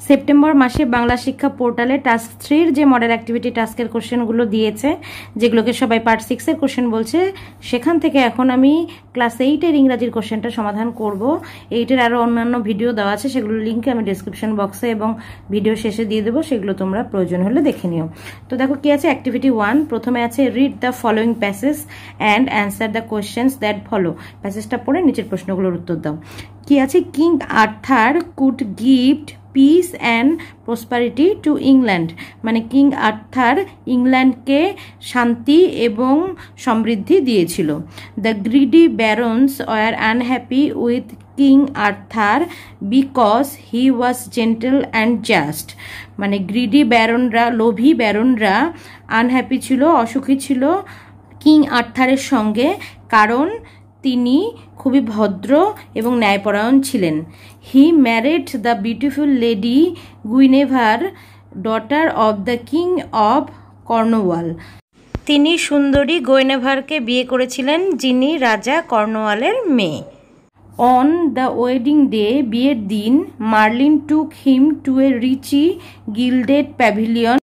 September মাসে বাংলা শিক্ষা পোর্টালে টাস্ক 3 যে মডেল অ্যাক্টিভিটি টাস্কের কোশ্চেনগুলো দিয়েছে, যেগুলোকে সবাই পার্ট 6 এর কোশ্চেন বলছে, সেখান থেকে এখন আমি ক্লাস 8 এর ইংরাজির কোশ্চেনটা সমাধান করব। 8 এর আরো অন্যান্য ভিডিও দেওয়া আছে, সেগুলোর লিংক আমি ডেসক্রিপশন বক্সে এবং ভিডিও শেষে দিয়ে দেবো, সেগুলো তোমরা প্রয়োজন হলে দেখে নিও। তো দেখো কি আছে, অ্যাক্টিভিটি 1 প্রথমে আছে read the following passage and answer the questions that follow. প্যাসেজটা পড়ে নিচের প্রশ্নগুলোর উত্তর দাও। কি আছে, King Arthur could gift peace and prosperity to England, মানে কিং আর্থার ইংল্যান্ডকে শান্তি এবং সমৃদ্ধি দিয়েছিল। The greedy barons were unhappy with King Arthur because he was gentle and just, মানে গ্রিডি ব্যারনরা, লোভী ব্যারনরা আনহ্যাপি ছিল, অসুখী ছিল কিং আর্থারের সঙ্গে, কারণ তিনি খুবই ভদ্র এবং ন্যায়পরায়ণ ছিলেন। He married the beautiful lady Guinevere, daughter of the king of Cornwall. তিনি সুন্দরী গুইনেভারকে বিয়ে করেছিলেন, যিনি রাজা কর্নওয়ালের মেয়ে। অন দ্য ওয়েডিং ডে, বিয়ের দিন, Merlin took him to a richly gilded pavilion.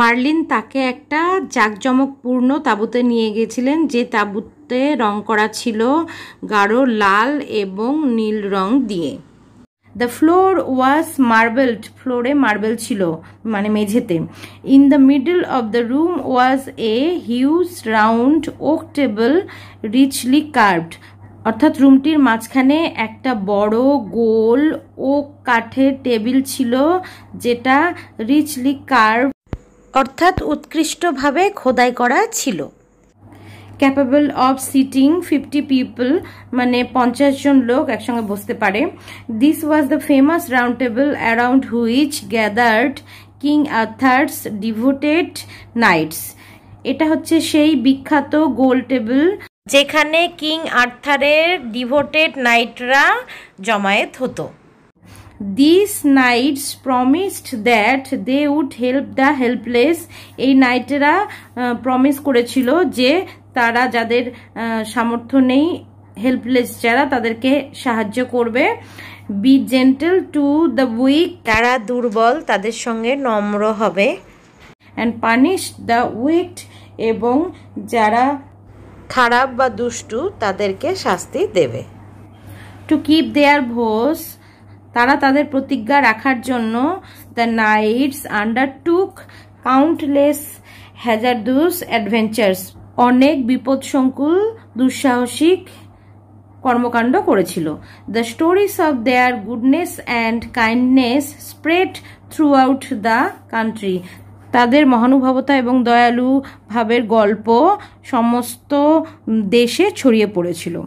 Merlin তাকে একটা জাঁকজমকপূর্ণ তাঁবুতে নিয়ে গেছিলেন, যে তাঁবুতে রং করা ছিল গাঢ় লাল এবং নীল রং দিয়ে। দ্য ফ্লোর ওয়াজ মার্বেলড, ফ্লোরে মার্বেল ছিল, মানে মেঝেতে। In the middle of the room was a huge round oak table richly carved, অর্থাৎ রুমটির মাঝখানে একটা বড় গোল ওক কাঠের টেবিল ছিল, যেটা রিচলি কার্ভ, অর্থাৎ উৎকৃষ্টভাবে খোদাই করা ছিল। ক্যাপেবল অফ সিটিং 50 পিপল, মানে 50 জন লোক একসঙ্গে বসতে পারে। This was the famous round table around which gathered King Arthur's devoted knights. এটা হচ্ছে সেই বিখ্যাত গোল টেবিল যেখানে কিং আর্থারের ডিভোটেড নাইটরা জমায়েত হতো। These knights promised that they would help the helpless. এই নাইটেরা প্রমিস করেছিল যে তারা যাদের সামর্থ্য নেই, হেল্পলেস যারা, তাদেরকে সাহায্য করবে। Be gentle to the weak, যারা দুর্বল তাদের সঙ্গে নম্র হবে। অ্যান্ড পানিশ দ্য উইকড, এবং যারা খারাপ বা দুষ্টু তাদেরকে শাস্তি দেবে। টু কিপ দেয়ার ভোজ, তারা তাদের প্রতিজ্ঞা রাখার জন্য, the knights undertook countless hazardous adventures, অনেক বিপদসংকুল দুঃসাহসিক কর্মকাণ্ড করেছিল। The stories of their goodness and kindness spread throughout the country, তাদের মহানুভবতা এবং দয়ালু ভাবের গল্প সমস্ত দেশে ছড়িয়ে পড়েছিল।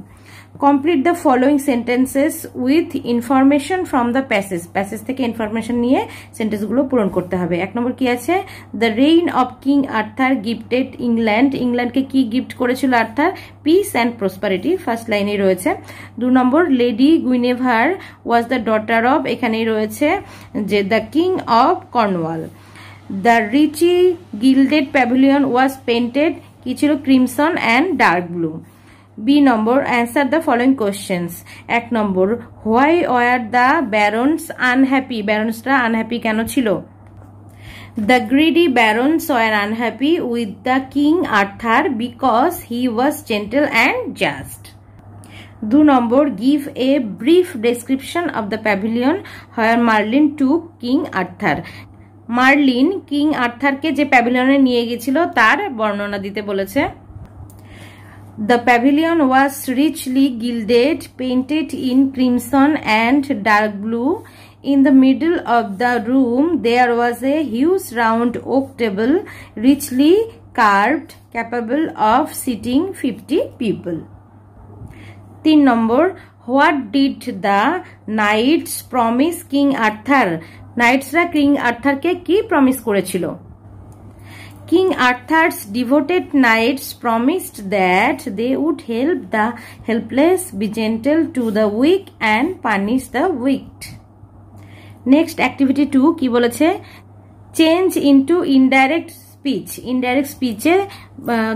Complete the following sentences with information from the passage, passage থেকে ইনফরমেশন নিয়ে সেন্টেন্সগুলো পূরণ করতে হবে। 1 নম্বর কি আছে, the reign of King Arthur gifted England, ইংল্যান্ডকে কি গিফট করেছিল Arthur? Peace and prosperity, first লাইনেই রয়েছে। 2 নম্বর, lady Guinevere was the daughter of, এখানেই রয়েছে যে the king of Cornwall. The richly gilded pavilion was painted, কি ছিল? Crimson and dark blue. B নম্বর, অ্যান্সার দ্য ফলোইং কোয়েশ্চেন্স। 1 নম্বর, why were the barons unhappy, ব্যারন্সরা আনহ্যাপি কেন ছিল? The greedy barons were unhappy with the King Arthur because he was gentle and just. 2 নম্বর, give a brief description of the pavilion where Merlin took King Arthur, Merlin King আর্থারকে যে প্যাভিলিয়নে নিয়ে গেছিল তার বর্ণনা দিতে বলেছে। The pavilion was richly gilded, painted in crimson and dark blue. In the middle of the room, there was a huge round oak table, richly carved, capable of seating 50 people. 3 নম্বর, what did the knights promise King Arthur? নাইটসরা King আর্থারকে কি promise করেছিল? King Arthur's devoted knights promised that they would help the helpless, be gentle to the weak and punish the wicked. Next, activity 2 কি বলেছে? Change into indirect speech. Indirect speech এ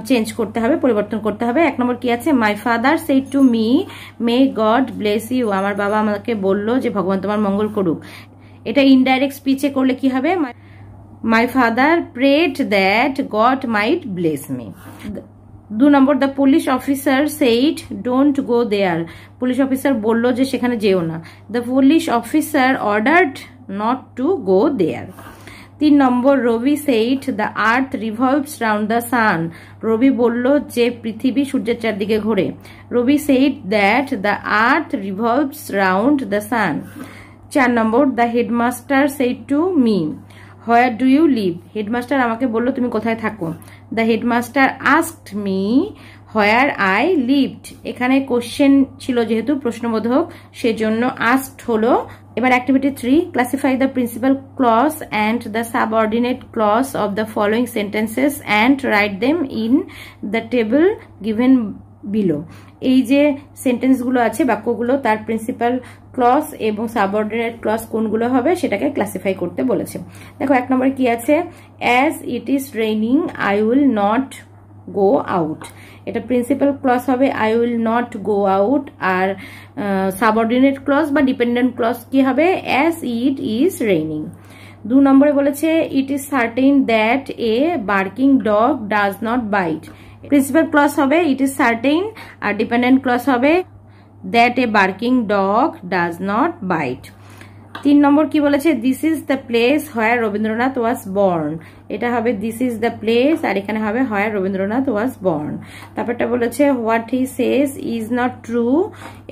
change করতে হবে, পরিবর্তন করতে হবে। 1 নম্বর কি আছে? My father said to me, may God bless you. আমার বাবা আমাকে বলল যে ভগবান তোমার মঙ্গল করুক। এটা ইনডাইরেক্ট স্পিচে করলে কি হবে, my father prayed that God might bless me. 2 নম্বর, the police officer said don't go there, police officer বললো যে সেখানে যেও না। The police officer ordered not to go there. 3 নম্বর, Rabi said the earth revolves round the sun, Rabi বলল যে পৃথিবী সূর্যের চারদিকে ঘোরে। Rabi said that the earth revolves round the sun. 4 নম্বর, the headmaster said to me where do you live, headmaster আমাকে বললো তুমি কোথায় থাকো। The headmaster asked me where I lived, এখানে কোশ্চেন ছিল যেহেতু প্রশ্নবোধক সেজন্য আস্কড হলো। এবার activity 3, classify the principal clause and the subordinate clause of the following sentences and write them in the table given below. এই যে সেন্টেন্সগুলো আছে বাক্যগুলো তার প্রিন্সিপাল ক্লজ এবং সাবঅর্ডিনেট ক্লজ কোনগুলো হবে সেটাকে ক্লাসিফাই করতে বলেছে। দেখো 1 নম্বরে কি আছে, as it is raining I will not go out, এটা প্রিন্সিপাল ক্লজ হবে I will not go out. আর সাবঅর্ডিনেট ক্লজ বা ডিপেন্ডেন্ট ক্লজ কি হবে, অ্যাজ ইট ইজ রেইনিং। 2 নম্বরে বলেছে it is certain that a barking dog does not bite, principal clause হবে it is certain আর ডিপেন্ডেন্ট ক্লজ হবে that a barking dog does not bite. 3 নম্বর কি বলেছে, this is the place where Rabindranath was born, এটা হবে this is the place আর এখানে হবে হোয়ার রবীন্দ্রনাথ ওয়াজ বর্ন। তারপরটা বলেছে what he says is not true,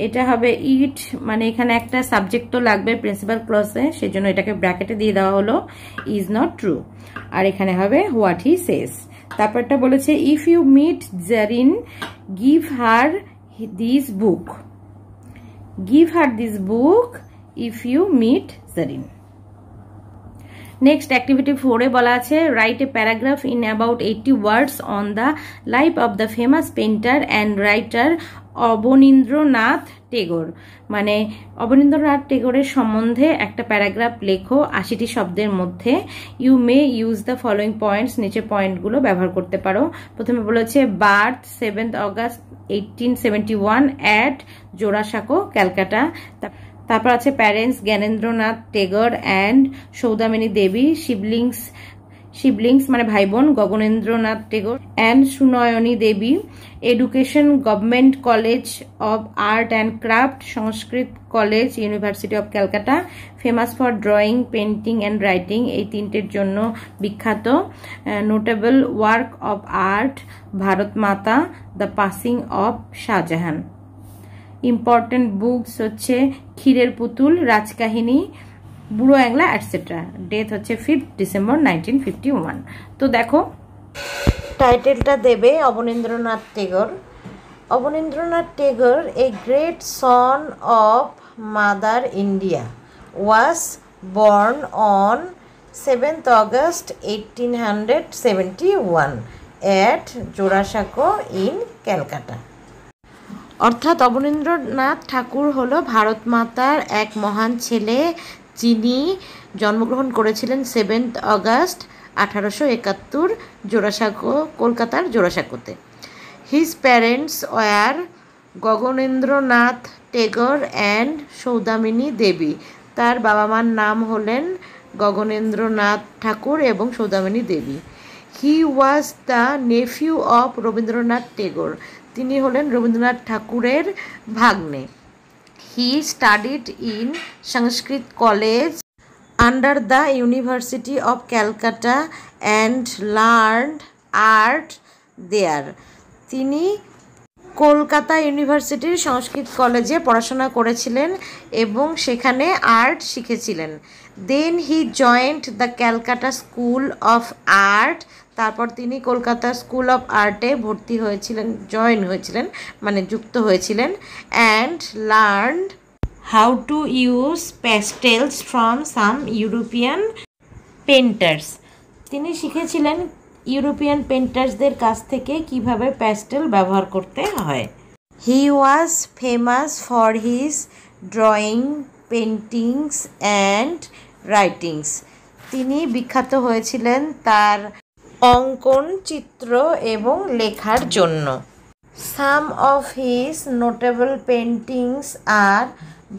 এটা হবে ইট, মানে এখানে একটা সাবজেক্ট তো লাগবে প্রিন্সিপাল ক্লজে সেজন্য এটাকে ব্র্যাকেটে দিয়ে দেওয়া হলো ইজ নট ট্রু, আর এখানে হবে হোয়াট হি সেজ। তারপরটা বলেছে if you meet Zarin give her this book, give her this book if you meet Zarin. Next activity 4 এ বলা আছে write a paragraph in about 80 words on the life of the famous painter and writer Abanindranath Tagore, মানে অবনীন্দ্রনাথ টেগোরের সম্বন্ধে একটা paragraph লেখো 80টি শব্দের মধ্যে। You may use the following points, নিচে পয়েন্টগুলো ব্যবহার করতে পারো। প্রথমে বলেছে birth 7th August 1871 at Jorasanko Calcutta. তারপর আছে parents Gyanendranath Tagore and Saudamini Devi, siblings মানে ভাই বোন Gaganendranath Tagore and Sunayani Devi. Education government college of art and craft, Sanskrit college university of Calcutta. Famous for drawing painting and writing, এই তিনটের জন্য বিখ্যাত। Notable work of art Bharat Mata, the passing of Shahjahan. Important books হচ্ছে ক্ষীরের পুতুল, রাজকাহিনী, বুড়ো অ্যাংলা এটসেট্রা। ডেথ হচ্ছে 5 ডিসেম্বর 1951। তো দেখো টাইটেলটা দেবে Abanindranath Tagore. Abanindranath Tagore a great son of mother India was born on 7th August 1871 at Jorasanko in Calcutta. অর্থাৎ অবনীন্দ্রনাথ ঠাকুর হলো ভারত মাতার এক মহান ছেলে যিনি জন্মগ্রহণ করেছিলেন 7th August 1871 জোড়াসাঁকো, কলকাতার জোড়াসাঁকোতে। His parents were Gaganendranath Tagore and Saudamini Devi, তার বাবা মার নাম হলেন গগনেন্দ্রনাথ ঠাকুর এবং Saudamini Devi. He was the nephew of Rabindranath Tagore, তিনি হলেন রবীন্দ্রনাথ ঠাকুরের ভাগ্নে। He studied in Sanskrit college under the university of Calcutta and learned art there, তিনি কলকাতা ইউনিভার্সিটির সংস্কৃত কলেজে পড়াশোনা করেছিলেন এবং সেখানে আর্ট শিখেছিলেন। Then he joined the Calcutta school of art, তারপর তিনি কলকাতা স্কুল অফ আর্টে ভর্তি হয়েছিলেন, জয়েন হয়েছিলেন মানে যুক্ত হয়েছিলেন। And learned how to use pastels from some European painters, তিনি শিখেছিলেন ইউরোপিয়ান পেন্টার্সদের কাছ থেকে কিভাবে প্যাস্টেল ব্যবহার করতে হয়। He was famous for his drawing paintings and writings, তিনি বিখ্যাত হয়েছিলেন তার অঙ্কন, চিত্র এবং লেখার জন্য। Some of his notable paintings are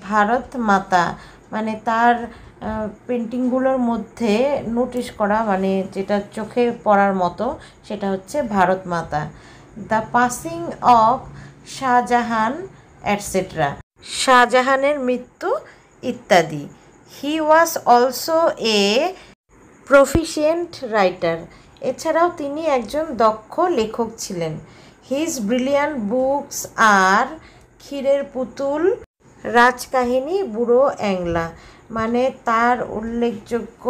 Bharat Mata, মানে তার পেন্টিংগুলোর মধ্যে নোটিশ করা মানে যেটা চোখে পড়ার মতো সেটা হচ্ছে Bharat Mata, the passing of Shah Jahan etcetera, শাহজাহানের মৃত্যু ইত্যাদি। He was also a proficient writer, এছাড়াও তিনি একজন দক্ষ লেখক ছিলেন। হিজ ব্রিলিয়ান্ট বুকস আর ক্ষীরের পুতুল, রাজকাহিনী, বুড়ো অ্যাংলা, মানে তার উল্লেখযোগ্য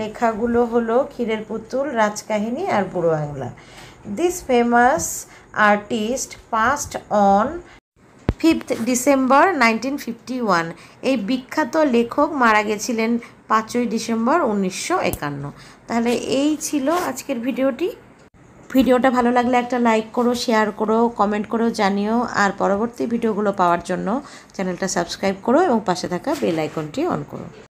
লেখাগুলো হলো ক্ষীরের পুতুল, রাজকাহিনী আর Buro Angla. This famous artist passed on 5th December 1951, এই বিখ্যাত লেখক মারা গেছিলেন 5ই ডিসেম্বর 1951। তাহলে এই ছিল আজকের ভিডিওটা ভালো লাগলে একটা লাইক করো, শেয়ার করো, কমেন্ট করো, জানিও। আর পরবর্তী ভিডিওগুলো পাওয়ার জন্য চ্যানেলটা সাবস্ক্রাইব করো এবং পাশে থাকা বেল আইকনটি অন করো।